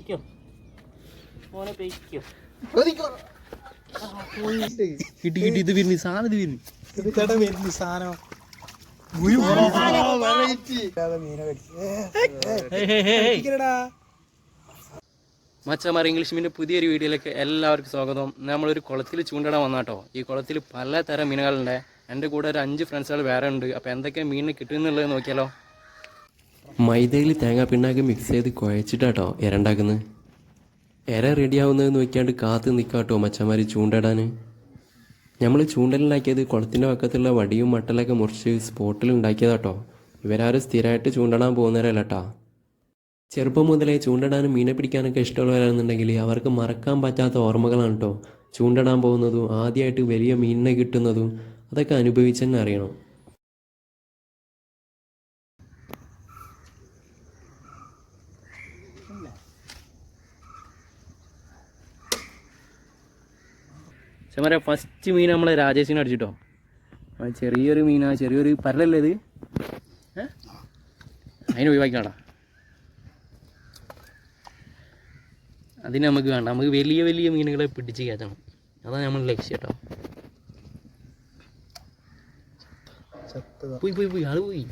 പൊയ്ക്കോ മോനെ പൊയ്ക്കോ. കിട്ടി കിട്ടി. ഇത് വരുന്നു സാധനം. ഇത് വരുന്നു ചേട്ടാ വരുന്നു സാധനം. മച്ചമാർ ഇംഗ്ലീഷ് മീൻ്റെ പുതിയൊരു വീഡിയോയിലേക്ക് എല്ലാവർക്കും സ്വാഗതം. നമ്മളൊരു കുളത്തിൽ ചൂണ്ടിടാൻ വന്നാട്ടോ. ഈ കുളത്തിൽ പലതരം മീനുകളുണ്ട്. എൻ്റെ കൂടെ ഒരു 5 ഫ്രണ്ട്സുകൾ വേറെ ഉണ്ട്. അപ്പോൾ എന്തൊക്കെ മീനിന് കിട്ടുമെന്നുള്ളത് നോക്കിയാലോ. മൈദയിൽ തേങ്ങാ പിണ്ണാക്ക് മിക്സ് ചെയ്ത് കുഴച്ചിട്ടാട്ടോ ഇര ഉണ്ടാക്കുന്നത്. ഇര റെഡിയാവുന്നത് നോക്കിയാണ്ട് കാത്ത് നിൽക്കാട്ടോ മച്ചമാർ ചൂണ്ടിടാൻ. നമ്മൾ ചൂണ്ടലുണ്ടാക്കിയത് കുളത്തിൻ്റെ പക്കത്തുള്ള വടിയും മട്ടലൊക്കെ മുറിച്ച് സ്പോട്ടിൽ ഉണ്ടാക്കിയതാട്ടോ. ഇവരാരും സ്ഥിരമായിട്ട് ചൂണ്ടിടാൻ പോകുന്നവരല്ല കേട്ടോ. ചെറുപ്പം മുതലേ ചൂണ്ടിടാനും മീനെ പിടിക്കാനൊക്കെ ഇഷ്ടമുള്ളവരാണെന്നുണ്ടെങ്കിൽ അവർക്ക് മറക്കാൻ പറ്റാത്ത ഓർമ്മകളാണ് കേട്ടോ. ചൂണ്ടിടാൻ പോകുന്നതും ആദ്യമായിട്ട് വലിയ മീനിനെ കിട്ടുന്നതും അതൊക്കെ അനുഭവിച്ച് തന്നെ അറിയണം. ചമര ഫസ്റ്റ് മീൻ നമ്മളെ രാജേഷിനെ അടിച്ചിട്ടോ. ചെറിയൊരു മീനാ, ചെറിയൊരു പരലല്ലേ ഇത്. അതിനെ ഒഴിവാക്കിയാടാ. അതിന് നമുക്ക് വേണ്ട. നമുക്ക് വലിയ വലിയ മീനുകളെ പിടിച്ച് കയറ്റണം. അതാണ് നമ്മൾ ലക്ഷ്യം കേട്ടോ. പോയി പോയി പോയി അത് പോയി.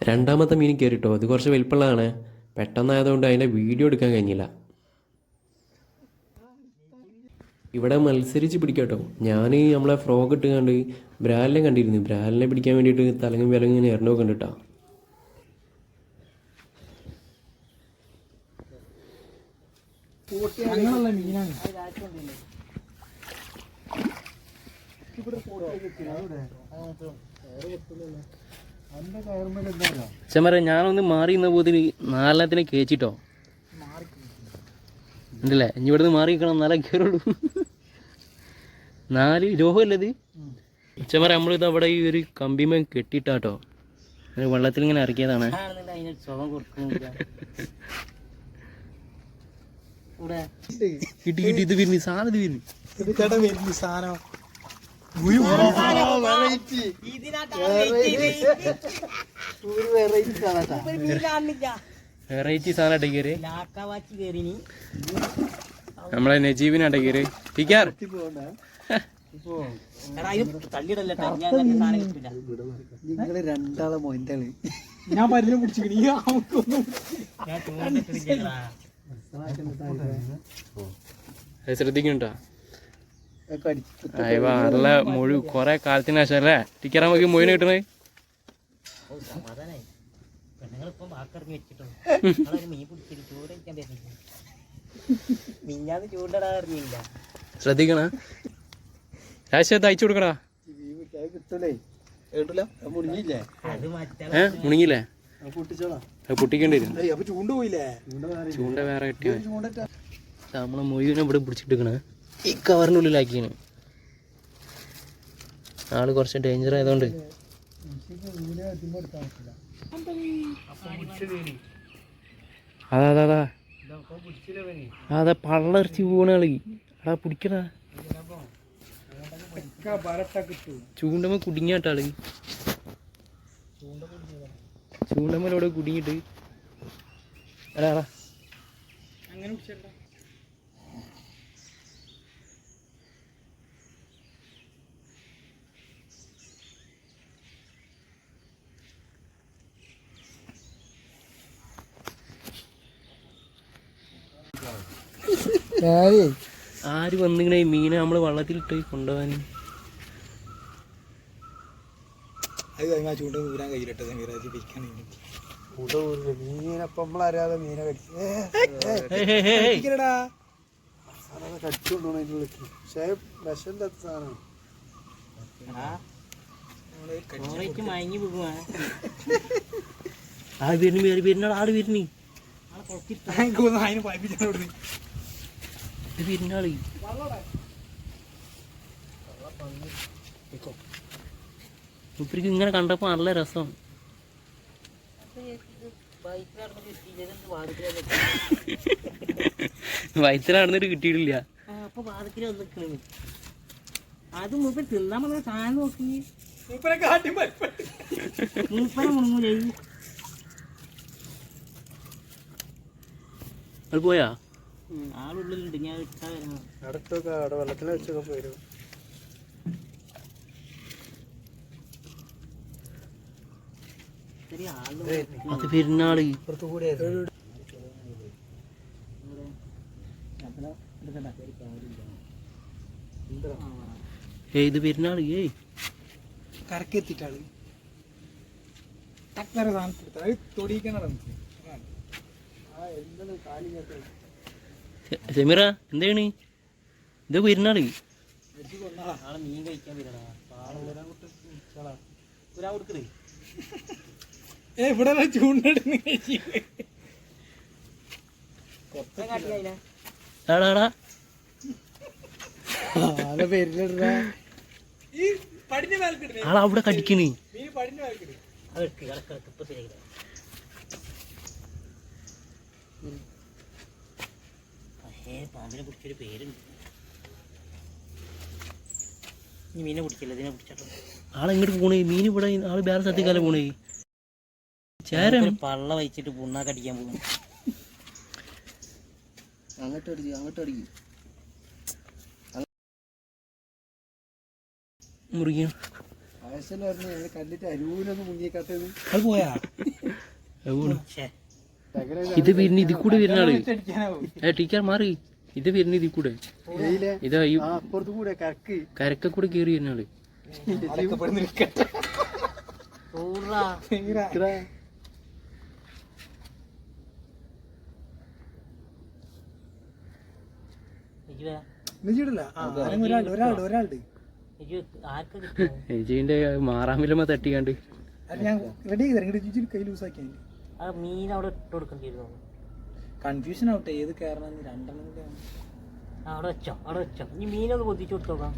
രണ്ടാമത്തെ മീൻ കയറിട്ടോ. അത് കുറച്ച് വലിപ്പമുള്ളതാണ്. പെട്ടെന്നായതുകൊണ്ട് അതിൻ്റെ വീഡിയോ എടുക്കാൻ കഴിഞ്ഞില്ല. ഇവിടെ മത്സരിച്ച് പിടിക്കാട്ടോ. ഞാൻ നമ്മളെ ഫ്രോഗ് ഇട്ട് കണ്ട് ബ്രാലിനെ കണ്ടിരുന്നു. ബ്രാലിനെ പിടിക്കാൻ വേണ്ടിയിട്ട് തലങ്ങും വിലങ്ങനെ എറിഞ്ഞോ കണ്ടിട്ടാ. ചമര ഞാനൊന്ന് മാറി നിന്ന പോതിന് 4 കേച്ചിട്ടോ ഉണ്ടല്ലേ. ഇനി ഇവിടുന്ന് മാറി നിൽക്കണം, എന്നാലേ കയറുള്ളൂ. 4 ലോഹമല്ലത്. ചമര നമ്മളിത് അവിടെ ഈ ഒരു കമ്പിമ കെട്ടിയിട്ടാട്ടോ വെള്ളത്തിൽ ഇങ്ങനെ ഇറക്കിയതാണ്. കിട്ടി കിട്ടി. ഇത് വരുന്നു സാധനം. ഇത് വരുന്നു ചേട്ടാ വരുന്നു സാധനം. വെറൈറ്റി സാധനം അടക്കിയത് നമ്മളെ നജീബിനെ അടക്കിയത്. ടീക്കാർ നിങ്ങള് രണ്ടാളെ മൊയ്തള് ഞാൻ പരിചയം പിടിച്ചിരിക്കണ. ശ്രദ്ധിക്കണ്ടാ. നല്ല മൊഴി കൊറേ കാലത്തിന് ശേഷം അല്ലേ ടീക്കർ നമുക്ക് മൊയിന് കിട്ടണേ. ശ്രദ്ധിക്കണ. രാശത്ത് അയച്ചു കൊടുക്കടാ. മുണിങ്ങില്ലേ? പൊട്ടിക്കേണ്ടി വരും. ചൂണ്ട വേറെ കിട്ടിയ നമ്മളെ മൊയ്നെ ഇവിടെ പിടിച്ചിട്ടിരിക്കണ. ഈ കവറിനുള്ളിലാക്കിയാണ്. ആള് കുറച്ച് ഡേഞ്ചർ ആയതുകൊണ്ട് അതാ അതാ പള്ളർച്ചി പോണാളി. അടാ പിടിക്കടാ. ചൂണ്ടമ്മ കുടുങ്ങിയാട്ടാള്. ചൂണ്ടമ്മലോടെ കുടുങ്ങിയിട്ട് അടാ അങ്ങനെ ആര് വന്നിങ്ങനെ ഈ മീനെ നമ്മള് വള്ളത്തിലിട്ട് കൊണ്ടുപോകാൻ. ചൂണ്ട ഊരാൻ കയ്യിലിട്ടത് മീനപ്പം നമ്മളറിയാതെ മീനെ കടിക്കടാ. കടിച്ചുകൊണ്ടു പക്ഷേ വിഷമില്ലാത്ത സാധനം. ആള് വരുന്ന ആള് വരുന്നേ. അതിന് പൈപ്പിച്ചാണ് വരുന്നാളി. ഇപ്പഴേക്ക് ഇങ്ങനെ കണ്ടപ്പോ നല്ല രസം. വയറ്റിൽ നടന്നിട്ട് കിട്ടിയിട്ടില്ല. അത് മൂപ്പര് തിന്നാൻ വന്ന സാധനം നോക്കി അത് പോയാ ആളുള്ളിലുണ്ട് ഞാൻ ഇട്ടാ വരുന്നത് അടുത്തൊക്കെ അവിടെ വെള്ളത്തിൽ വെച്ചൊക്കെ പോരും. അത് പെരുന്നാള് ഇപ്പുറത്ത് കൂടെ ഇത് പെരുന്നാള് കരക്കെത്തിട്ടാള് ടക്കര സാധനത്തിൽ തൊടിയിക്കണ സെമീറ എന്താണ് ഇത് പെരുന്നാള് മീൻ കഴിക്കാൻ കൊടുക്കണേ ഇവിടെ ചൂണ്ടിടുന്ന ആടാടാ ആളവിടെ കടിക്കണ് പാമ്പിനെ പിടിച്ചൊരു പേരുണ്ട്. ഈ മീനെ പിടിച്ചില്ല, ഇതിനെ പിടിച്ചോ. ആളെങ്ങോട്ട് പോണേ? മീൻ ഇവിടെ ആള് വേറെ സ്ഥലത്തേക്കല്ല പോണേ. ചേരാണ് പള്ള വഹിച്ചിട്ട് പുണ്ണാക്ക് അടിക്കാൻ പോകും. അങ്ങോട്ട് അടിക്കും മുറിക്കും. കല്ലിട്ട് അരൂനൊന്ന് മുങ്ങിക്കാത്തത് അത് പോയാ ഇത് പിന്നെ ഇതിൽ കൂടെ വരുന്ന ആള് ടീച്ചർ മാറി. ഇത് വരുന്ന ഇതിൽ കൂടെ ഇതാ ഈ അപ്പുറത്ത് കൂടെ കരക്ക കൂടെ കേറി വരുന്ന ആള്. എജിന്റെ മാറാമില്ലമ്മ തട്ടിക്കാണ്ട് മീൻ അവിടെ ഇട്ട് കൊടുക്കേണ്ടിയിരുന്നു. കൺഫ്യൂഷൻ ആവട്ടെ ഏത് കയറണം രണ്ടെണ്ണം കൂടെ അവിടെ വെച്ചോ ഇനി മീനൊന്ന് പൊതിച്ചു കൊടുത്തോക്കാം.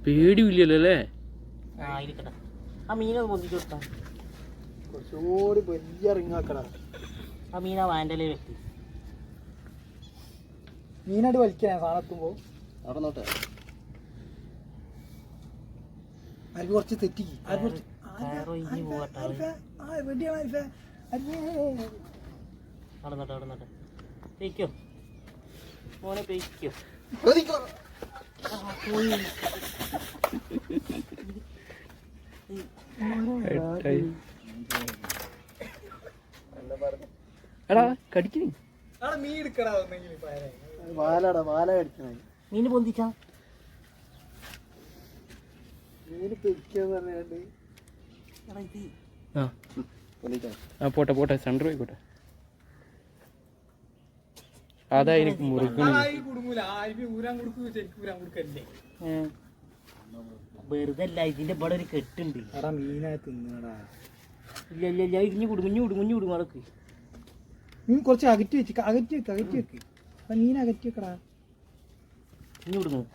പേടിയില്ലല്ലോ അല്ലേ? ആ മീനൊന്ന് പൊതിച്ചു കൊടുക്കാം. കുറച്ചുകൂടി വലിയ റിങ്ങാക്കണം. ആ മീനാ വാൻഡലേ വെട്ടി മീനായിട്ട് വലിക്കാൻ സാധനത്തുമ്പോ അവിടെ നോട്ടെ അതിന് കുറച്ച് തെറ്റിക്ക് പെയ്ക്കോ മോനെ പെയ്ക്കോ. എടാ കടിക്കണേ മീൻ എടുക്കടാ വാല കടിക്കണേ. മീന് പൊന്തിച്ചാ മീന് പെരിക്കാന്ന് പറഞ്ഞാണ്ട് പോട്ടെ സെൻറ്റർ പോയിക്കോട്ടെ. അതായിരിക്കും മുറിക്കണം. വെറുതെ അല്ല, ഇതിന്റെ ഇവിടെ ഒരു കെട്ടുണ്ട്. മീനായി തിന്നടാ. ഇല്ല ഇഞ്ഞു കുടുങ്ങും അതൊക്കെ. മീൻ കുറച്ച് അകറ്റി വെക്ക്. മീൻ അകറ്റി വെക്കടാ. ഇഞ്ഞു കുടുങ്ങും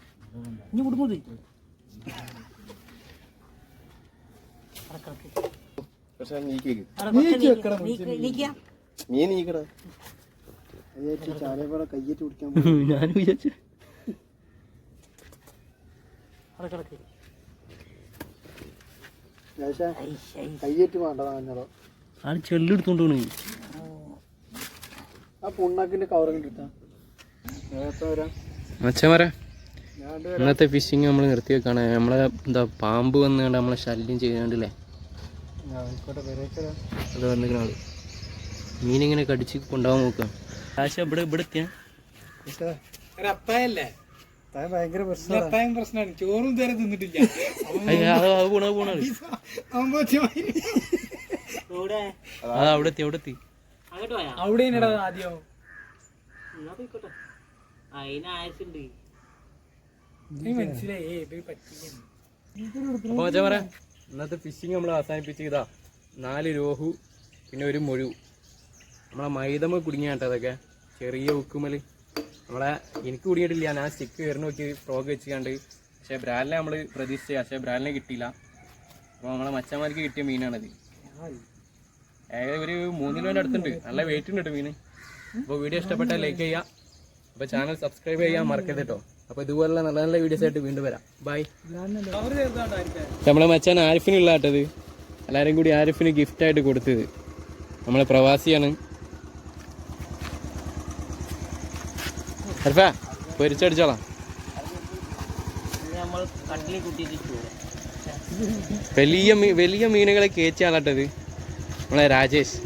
കയ്യേറ്റ് പിടിക്കാൻ ഞാൻ വിചാരിച്ചു കയ്യേറ്റ് വേണ്ടതാ. ആള് ചെല്ലെടുത്തോണ്ട് പോണേ. ആ പുണ്ണാക്കിന്റെ കവർ കിട്ടാ മച്ചമാരെ ഇന്നത്തെ ഫിഷിങ് നമ്മൾ നിർത്തി വെക്കാണ്. നമ്മളെ എന്താ പാമ്പ് വന്നുകൊണ്ട് നമ്മളെ ശല്യം ചെയ്യാണ്ടില്ലേ? അത് വന്നിരിക്കണ ആള് മീനിങ്ങനെ കടിച്ച് കൊണ്ടുപോകാൻ നോക്കാം. കാശ് ഇവിടെ എത്തിയാ ഭയങ്കര പ്രശ്നമാണ്. ചോറും ഇതുവരെ തിന്നിട്ടില്ല. അവിടെ എത്തി അവിടെ ആദ്യം മനസ്സിലായി. അപ്പോൾ മച്ചമാരെ ഇന്നത്തെ ഫിഷിങ് നമ്മൾ അവസാനിപ്പിച്ച് ഇതാ 4 രോഹു പിന്നെ ഒരു മുഴു. നമ്മളെ മൈദമ്മ കുടുങ്ങിയാട്ടോ അതൊക്കെ ചെറിയ ഉക്കുമല്. എനിക്ക് കുടുങ്ങിയിട്ടില്ല. ഞാൻ സ്റ്റിക്ക് കയറി നോക്കി ഫ്രോഗ് വെച്ച് കണ്ട്. പക്ഷേ ബ്രാലിനെ നമ്മൾ പ്രതീക്ഷിച്ച, പക്ഷേ ബ്രാലിനെ കിട്ടിയില്ല. അപ്പോൾ നമ്മളെ മച്ചന്മാർക്ക് കിട്ടിയ മീനാണത്. ഏകദേശം ഒരു 3 കിലോൻ്റെ അടുത്തുണ്ട്. നല്ല വെയിറ്റ് ഉണ്ട് കേട്ടോ മീൻ. അപ്പോൾ വീഡിയോ ഇഷ്ടപ്പെട്ടാൽ ലൈക്ക് ചെയ്യുക. അപ്പോൾ ചാനൽ സബ്സ്ക്രൈബ് ചെയ്യാൻ മറക്കരുത് കേട്ടോ. അപ്പോൾ ഇതുപോലുള്ള നല്ല നല്ല വീഡിയോസ് ആയിട്ട് വീണ്ടും വരാം. ബൈ. നമ്മളെ മച്ചാൻ ആരിഫിനുള്ള കേട്ടത്, എല്ലാവരും കൂടി ആരിഫിന് ഗിഫ്റ്റായിട്ട് കൊടുത്തത്. നമ്മളെ പ്രവാസിയാണ്. ആരിഫ പൊരിച്ചടിച്ചോളാം. നമ്മൾ കട്ടിലിൽ കുട്ടിയിട്ട് വലിയ മീനുകളെ കയറ്റിയാളട്ടത് നമ്മളെ രാജേഷ്.